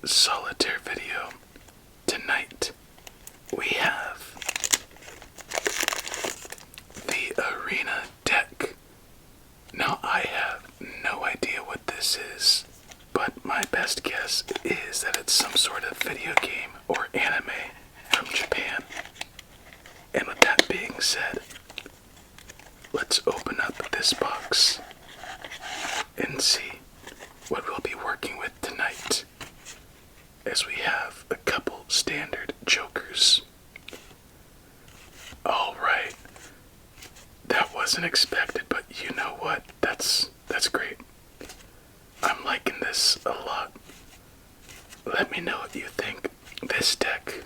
Solitaire video. Tonight we have the arena deck. Now I have no idea what this is, but my best guess is that it's some sort of video game or anime from Japan. And with that being said, let's open up this box and see what we'll be working with tonight, as we have a couple standard jokers. Alright, that wasn't expected, but you know what, that's great. I'm liking this a lot. Let me know what you think. This deck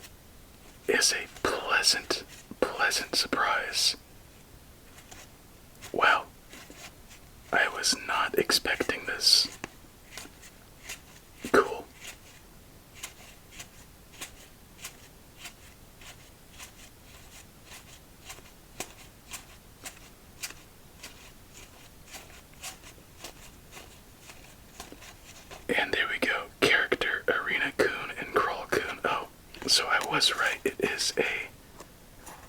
is a pleasant surprise. Wow, I was not expecting this. Cool. And there we go. Character, Arena Coon, and Crawl Coon. Oh, so I was right. It is a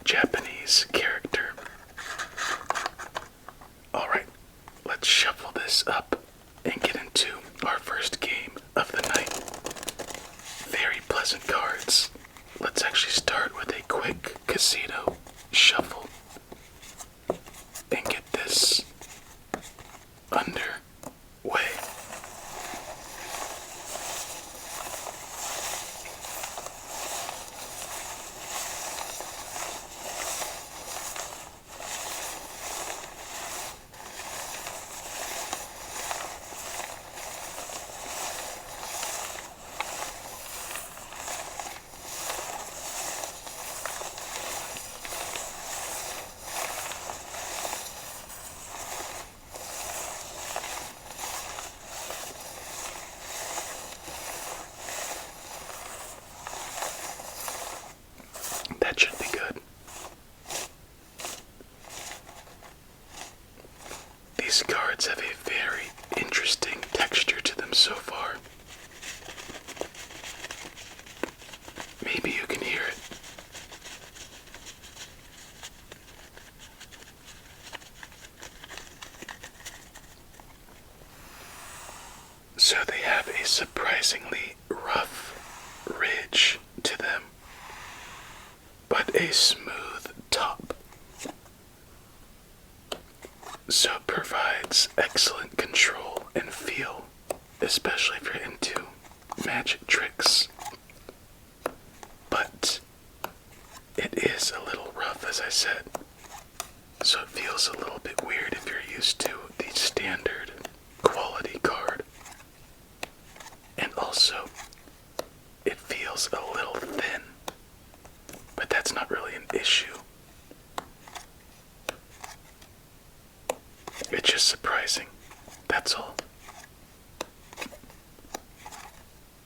Japanese character. Alright, let's shuffle this up and get into our first game of the night. Very pleasant cards. Let's actually start with a quick casino shuffle and get this underway. That should be good. These cards have a very interesting texture to them so far. Maybe you can hear it. So they have a surprisingly rough ridge to them, but a smooth top. So it provides excellent control and feel, especially if you're into magic tricks. But it is a little rough, as I said, so it feels a little bit weird if you're used to the standard quality card. And also, it feels a little thin, but that's not really an issue. It's just surprising, that's all.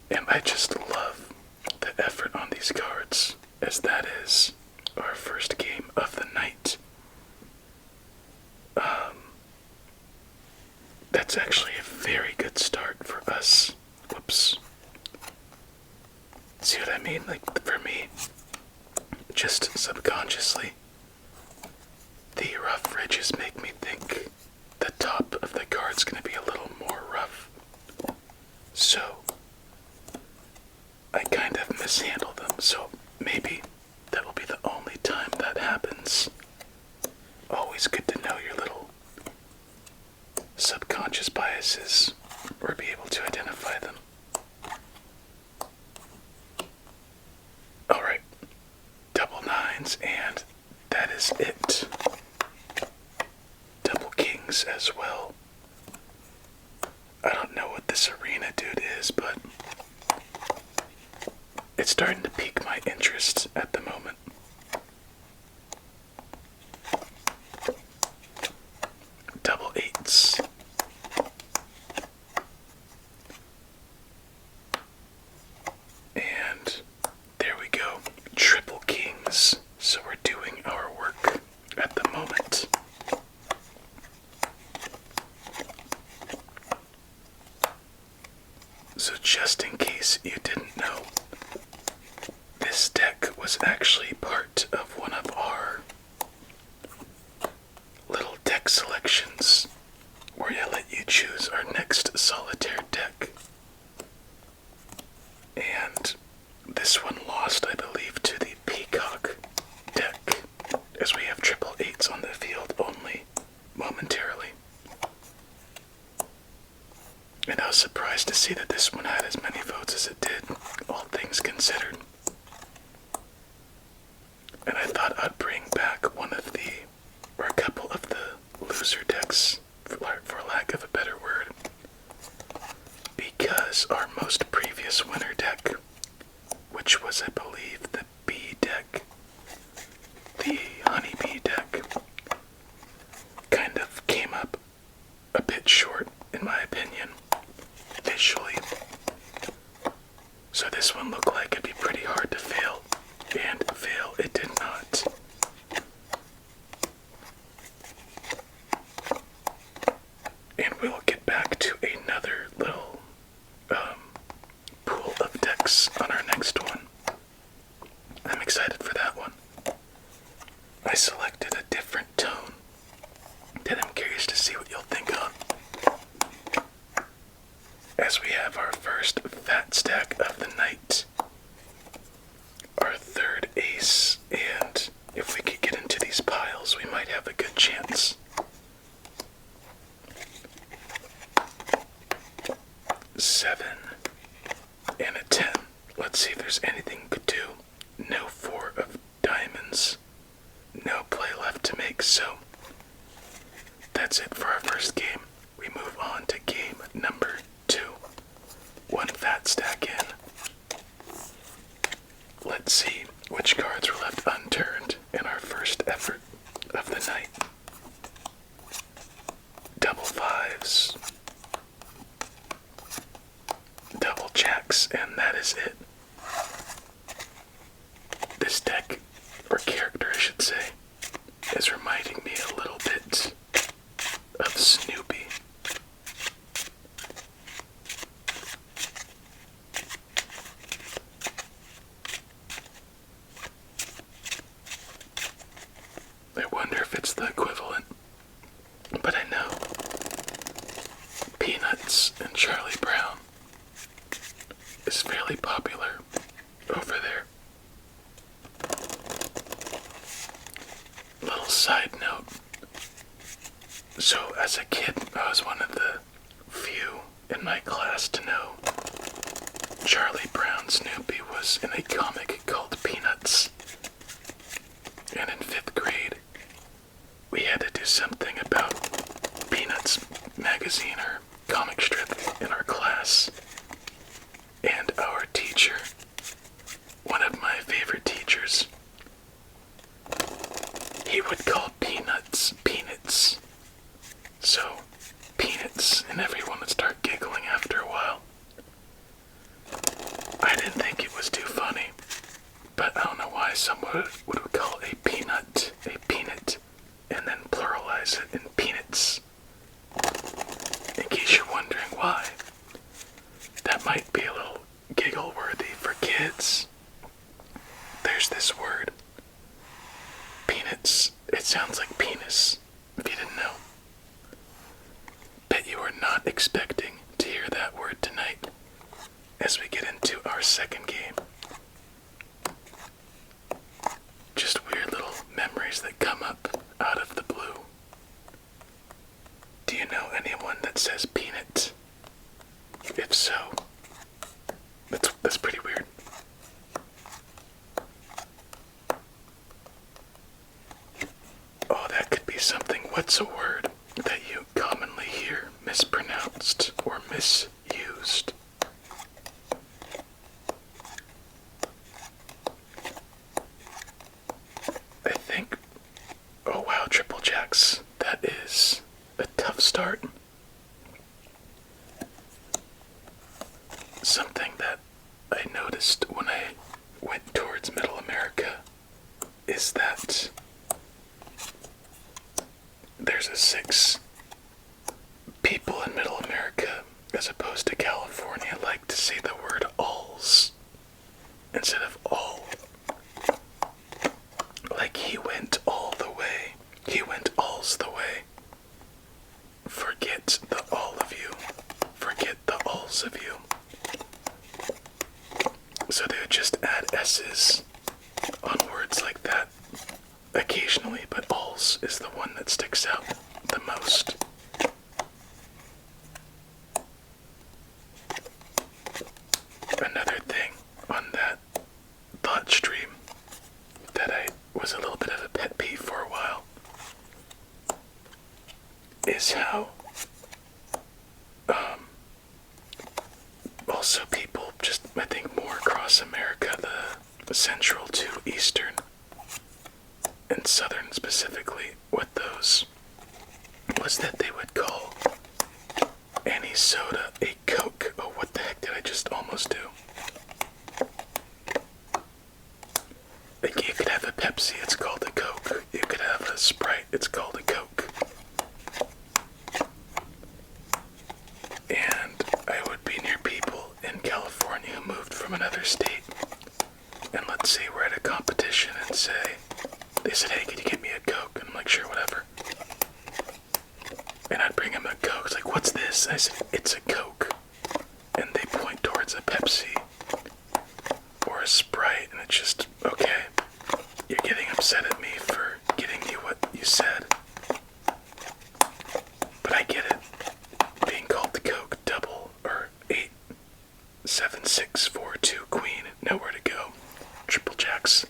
And I just love the effort on these cards, as that is our first game of the night. That's actually a very good start for us. Whoops. See what I mean? Like, for me, just subconsciously, the rough ridges make me think the top of the card's gonna be a little more rough. So, I kind of mishandle them, so maybe that will be the only time that happens. Always good to know your little subconscious biases, or be able to identify them. Alright, double nines, and that is it. Double kings as well. I don't know what this arena dude is, but it's starting to pique my interest at the moment. Double eights. And there we go. Triple kings. So we're doing our work at the moment. So just in case you didn't know, this deck was actually part of one of our little deck selections where I let you choose our next solitaire deck. And this one lost, I believe, to the Peacock deck, as we have triple eights on the field only momentarily. And I was surprised to see that this one had as many votes as it did, all things considered. And I thought I'd bring back one of the, or a couple of the loser decks, for lack of a better word, because our most previous winner deck, which was, I believe, the bee deck, the honeybee deck, kind of came up a bit short, in my opinion, visually. So this one looked like it'd be pretty hard to fail, and fail it did not. And we'll get back to another little pool of decks on our next one. I'm excited for that one. I selected a different tone that I'm curious to see what you'll think on. As we have our first fat stack of the night, our third ace, and if we could get into these piles, we might have a good chance. 7 and a 10. Let's see if there's anything we could do. No 4 of diamonds. No play left to make, so that's it for our first game. We move on to game number 2. One fat stack in. Let's see which cards were left unturned in our first effort of the night. Double fives. Double jacks, and that is it. This deck, or character I should say, is reminding me a little bit of Snoopy. I wonder if it's the equivalent, but I know Peanuts and Charlie Brown is fairly popular over there. Little side note. So as a kid, I was one of the few in my class to know Charlie Brown Snoopy was in a comic called Peanuts. And in 5th grade, we had to do something about Peanuts magazine or comic strip in our class. And our teacher, one of my favorite teachers, he would call peanuts peanuts. So, peanuts, and everyone would start giggling after a while. I didn't think it was too funny, but I don't know why someone would call a peanut, and then pluralize it in peanuts. In case you're wondering why, that might be a little giggle-worthy for kids. There's this word. Peanuts. It sounds like penis, if you didn't know. Bet you are not expecting to hear that word tonight as we get into our second game. Just weird little memories that come up out of the blue. Do you know anyone that says peanut? If so, that's pretty weird. Oh, that could be something. What's a word that you commonly hear mispronounced or misused? I think, oh wow, triple jacks. That is a tough start. Something that I noticed when I went towards Middle America is that there's a 6. People in Middle America, as opposed to California, like to alls of you. So they would just add S's on words like that occasionally, but alls is the one that sticks out the most. Another thing on that thought stream that I was a little bit of a pet peeve for a while is how also people just, I think more across America, the central to eastern and southern specifically, with those was that they would call any soda a Coke. Oh, what the heck did I just almost do? Like, you could have a Pepsi, it's called a Coke. You could have a Sprite, it's called a Coke. And I would be near people in California who moved from another state. And let's say we're at a competition and they said, hey, can you get me a Coke? And I'm like, sure, whatever. And I'd bring him a Coke. It's like, what's this? I said, it's a Coke. And they point towards a Pepsi or a Sprite, and it's just, okay, you're getting upset at me for getting you what you said. But I get it. Being called the Coke, double, or 8, 7, 6, 4, 2, queen, nowhere to go. Triple jacks.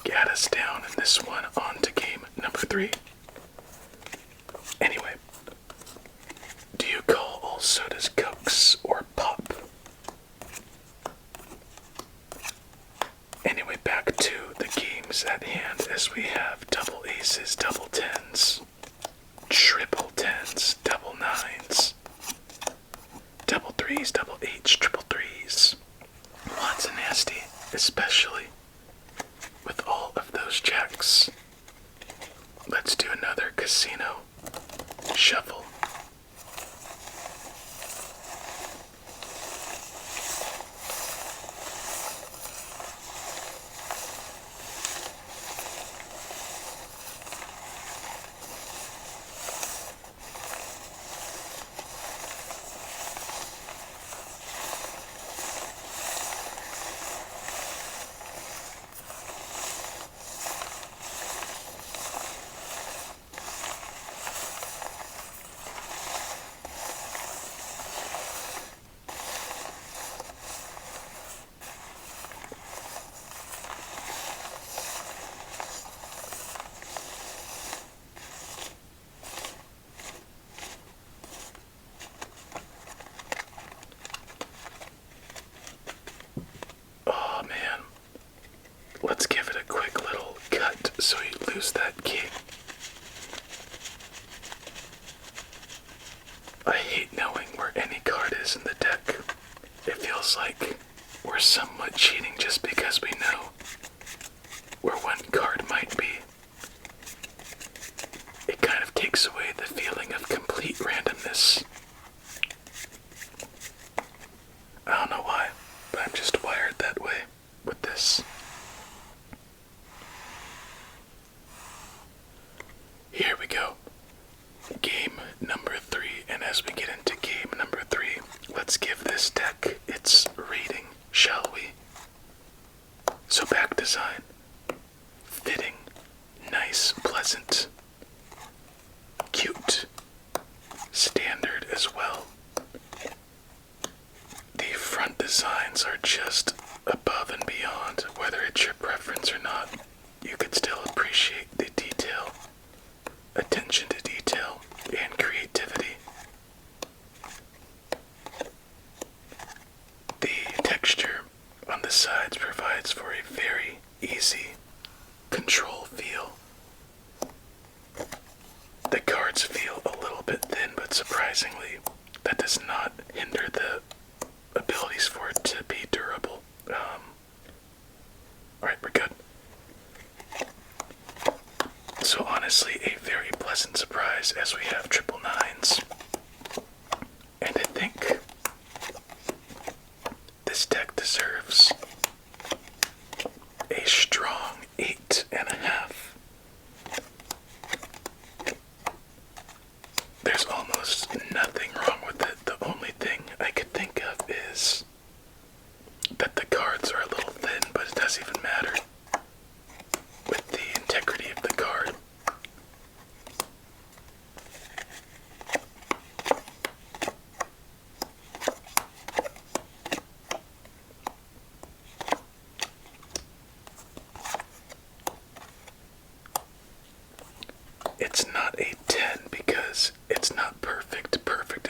Got us down in this one. On to game number 3. Anyway, do you call all sodas Cokes or pop? Anyway, back to the games at hand, as we have double aces, double tens, triple tens, double nines, double threes, double eights, triple threes. Lots of nasty, especially with all of those jacks. Let's do another casino shuffle. Let's give it a quick little cut so you lose that key. I hate knowing where any card is in the deck. It feels like we're somewhat cheating just because we know where one card might be. It kind of takes away the feeling of complete randomness. I don't know why, but I'm just wired that way with this. Here we go. Game number 3, and as we get into game number 3, let's give this deck its rating, shall we? So back design. Fitting. Nice, pleasant. Cute. Standard as well. The front designs are just above and beyond. Whether it's your preference or not, you could still appreciate the detail, attention to detail, and creativity. The texture on the sides provides for a very easy control feel. The cards feel a little bit thin, but surprisingly, that does not hinder the abilities for it to be durable. Alright, we're good. So honestly, a very pleasant surprise as we have triple nines. And I think this deck deserves a strong 8.5. There's almost nothing wrong with it. The only thing I could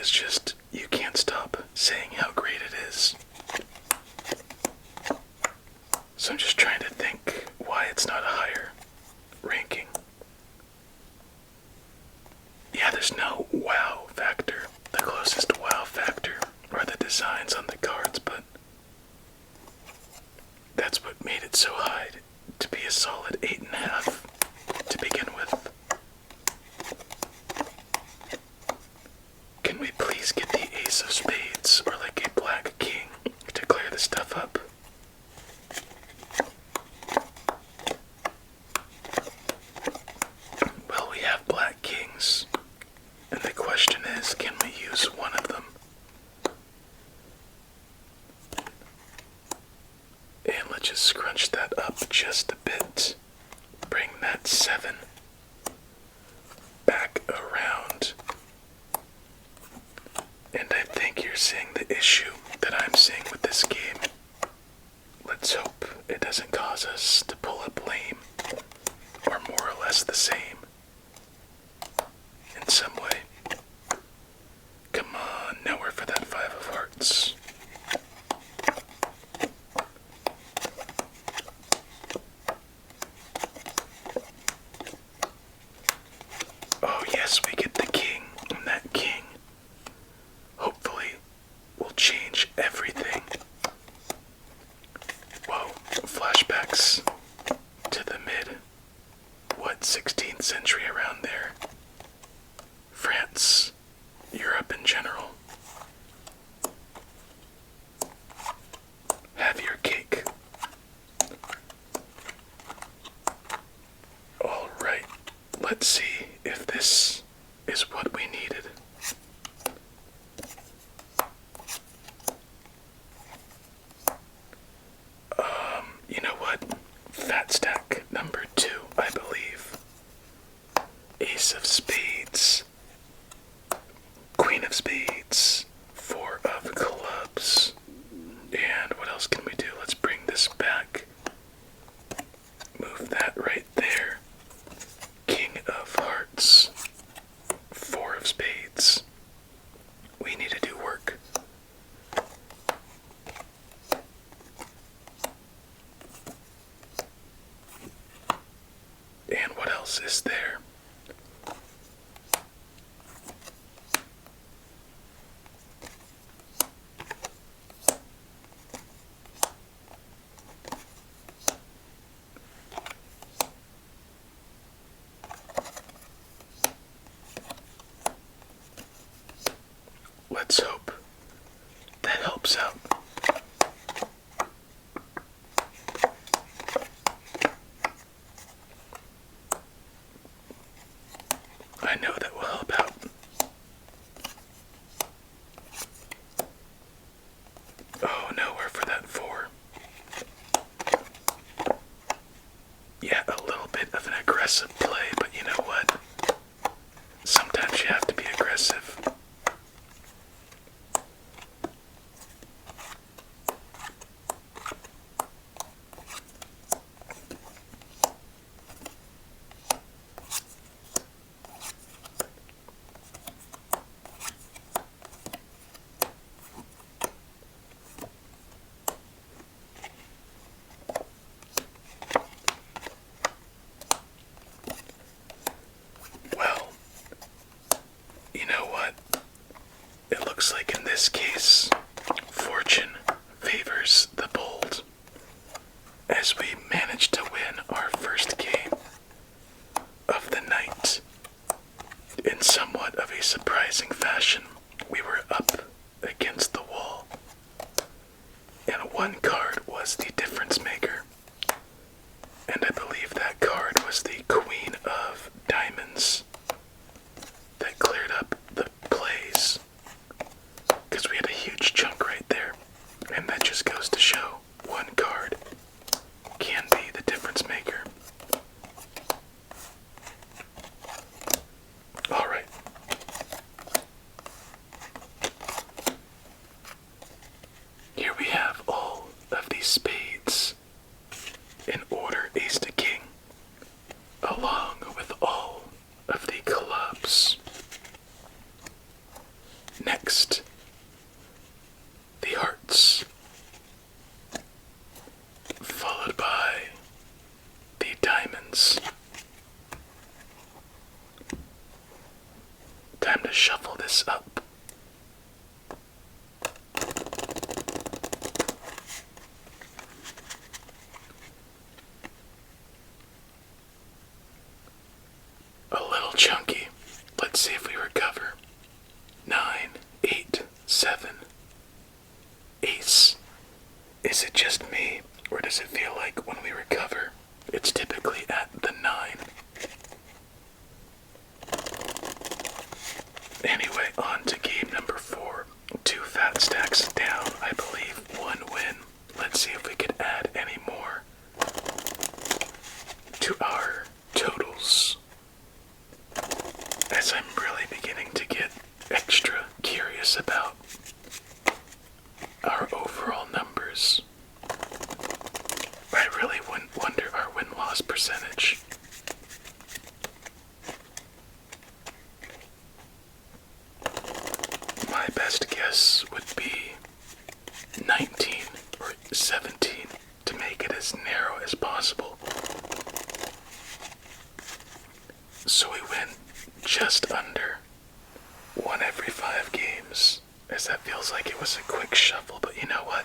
is just, you can't stop saying how great it is. So I'm just trying to think why it's not a higher ranking. Yeah, there's no wow factor. The closest wow factor are the designs on the cards, but that's what made it so high to be a solid 8.5 to begin with. Can we please get the ace of spades or like a black king to clear the stuff up? Well, we have black kings, and the question is, can we use one of them? And let's just scrunch that up just a bit. Bring that 7 back around. And I think you're seeing the issue that I'm seeing with this game. Let's hope it doesn't cause us to pull up lame, or more or less the same, in some way. Come on, nowhere for that 5 of hearts. Oh yes, we get the king, and that king hopefully will change everything. Whoa, flashbacks to the 16th century around there. France, Europe in general. Have your cake. Alright, let's see if this is what we needed. You know what? Fat stack number 2, I believe. Ace of spades. Queen of spades. 4 of clubs. And what else can we do? Let's bring this back. Move that right there. King of hearts. 4 of spades. We need to do work. And what else is there? Let's hope that helps out. I know that will help out. Oh, nowhere for that 4. Yeah, a little bit of an aggressive play, but you know what? Sometimes you have to be aggressive. Well, you know what? It looks like in this case, fortune favors the bold, as we managed to win our first game of the night in somewhat of a surprising fashion. We were up against the wall, and one card was the difference maker, and I believe that card was the Queen of Diamonds that cleared up the plays, because we had a huge chunk right there, and that just goes to show one card can be the difference maker. Alright. Next, the hearts, followed by the diamonds. Time to shuffle this up. A little chunky. Let's see if we recover. 9, 8, 7. Ace. Is it just me, or does it feel like when we recover, it's typically at the 9? Anyway, on to game number 4. 2 fat stacks down, I believe 1 win. Let's see if we can add any more to our totals, as I'm really beginning to get extra curious about our overall numbers. I really wonder our win-loss percentage. My best guess would be 19 or 17 to make it as narrow as possible. So we win just under 1 every 5 games, as that feels like it was a quick shuffle, but you know what?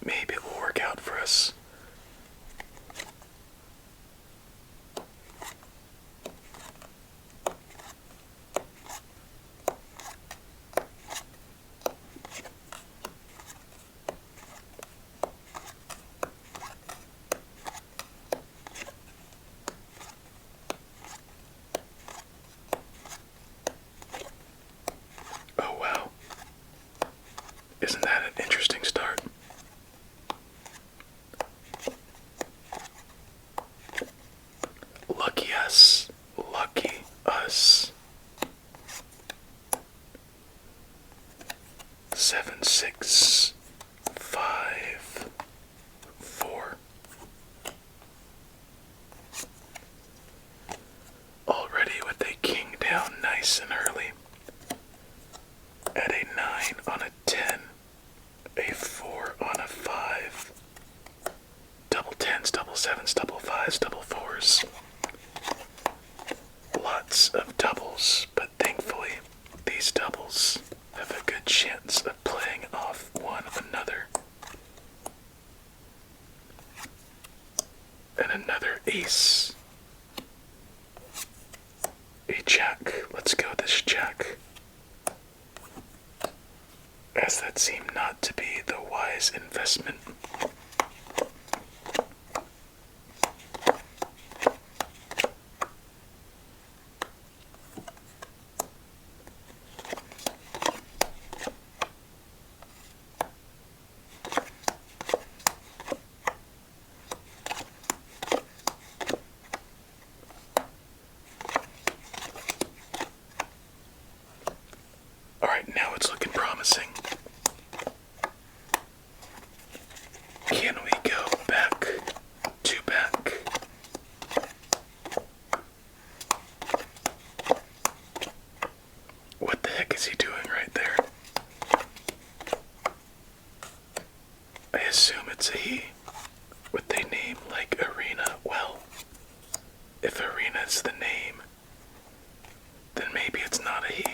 Maybe it will work out for us. Oh wow. Isn't that an interesting start? Lucky us. Lucky us. 7, 6, 5, 4. Already with a king down nice and early. At a 9 on a 10. A 4 on a 5. Double 10s, double 7s, double 5s, double 4s. Lots of doubles, but thankfully these doubles have a good chance of playing off one another. And another ace. A jack. Let's go this jack, as that seemed not to be the wise investment. Alright, now it's looking promising. Can we go back to back? What the heck is he doing right there? I assume it's a he, with a name like Arena. Well, if Arena's the name, then maybe it's not a he.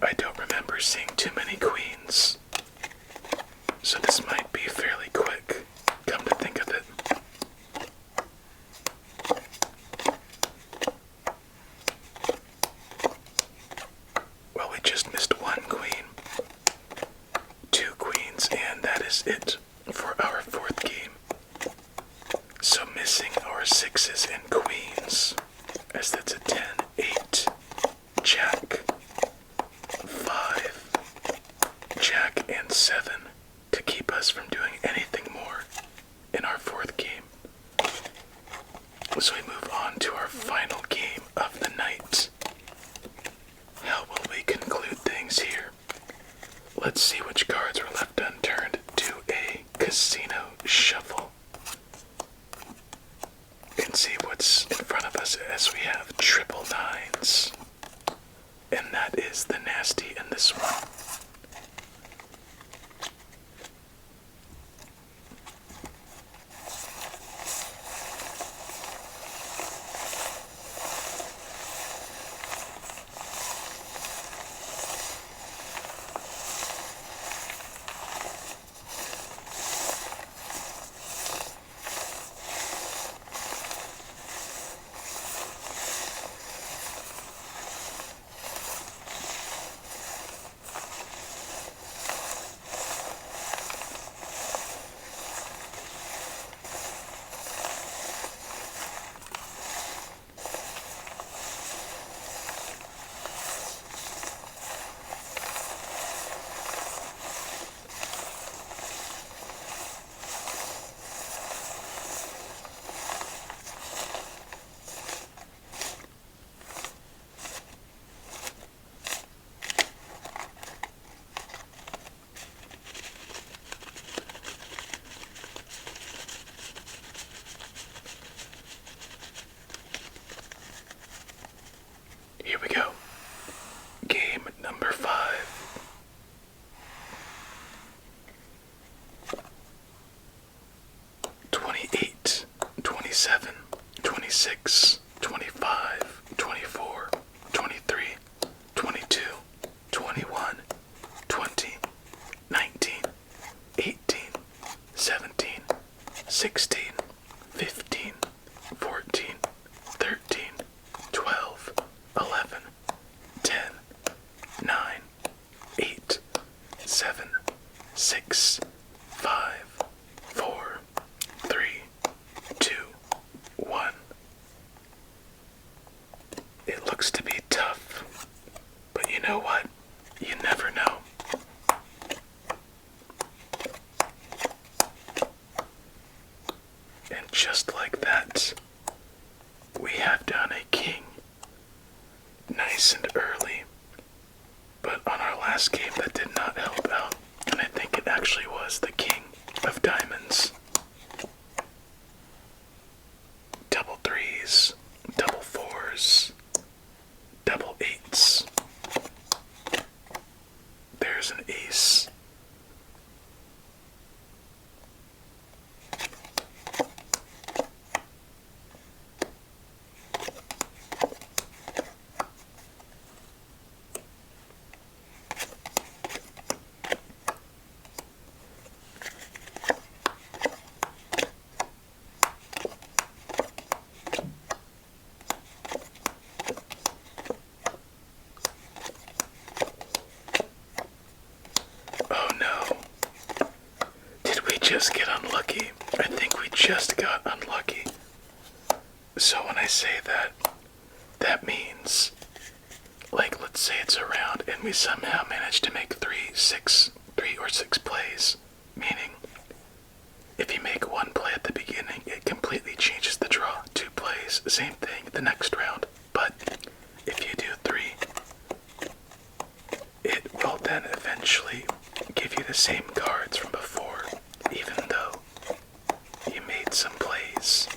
I don't remember seeing too many queens, so this might be fairly quick, come to think of it. Well, we just missed 1 queen, 2 queens, and that is it for our 4th game. So missing our 6s and queens, as that's a 10, 8, jack, 5, jack, and 7 to keep us from doing anything more in our 4th game. So we move on to our final game of the night. How will we conclude things here? Let's see which cards were left unturned to 26, 25, 24, 23, 22, 21, 20, 19, 18, 17, 16, 15, 14, 13, 12, 11, 10, 9, 8, 7, 6, 5, 4, 3, 2, 1. It looks to be tough, but you know what? You never know. And just like that, we have done a king. Nice and early. But on our last game that did not help out, and I think it actually was the king of diamonds. Double threes, double fours, double eights. There's an ace. Oh no. Did we just get unlucky? I think we just got unlucky. So when I say that, that means, like, let's say it's a round and we somehow manage to make three or six plays, meaning if you make one play at the beginning, it completely changes the draw. Two plays, same thing the next round. But if you do three, it will then eventually give you the same cards from before, even though you made some plays.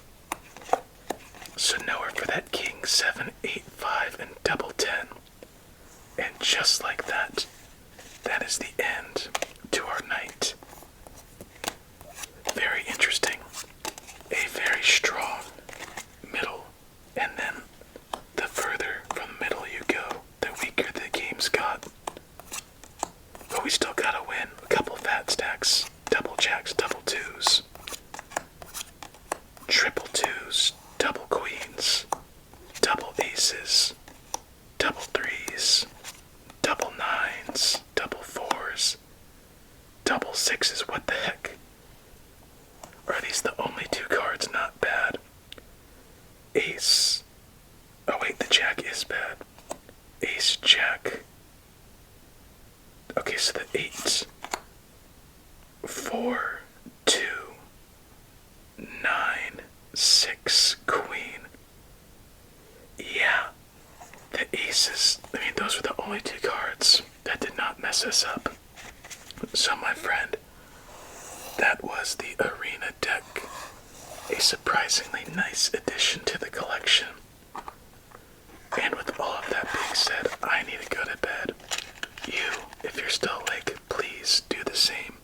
So nowhere for that king, 7, 8, 5, and double 10. And just like that, that is the end to our night. Very interesting. A very strong middle. And then the further from the middle you go, the weaker the games got. But we still gotta win. A couple fat stacks, double jacks, double twos, triple twos, double queens, double aces, double threes, double nines, double fours, double sixes. What the heck? Are these the only two cards not bad? Ace. Oh wait, the jack is bad. Ace, jack. Okay, so the 8, 4, 2, 9, 6, queen. Yeah, the aces. I mean, those were the only two cards that did not mess us up. So, my friend, that was the Arena deck. A surprisingly nice addition to the collection. And with all of that being said, I need to go to bed. You, if you're still awake, please do the same.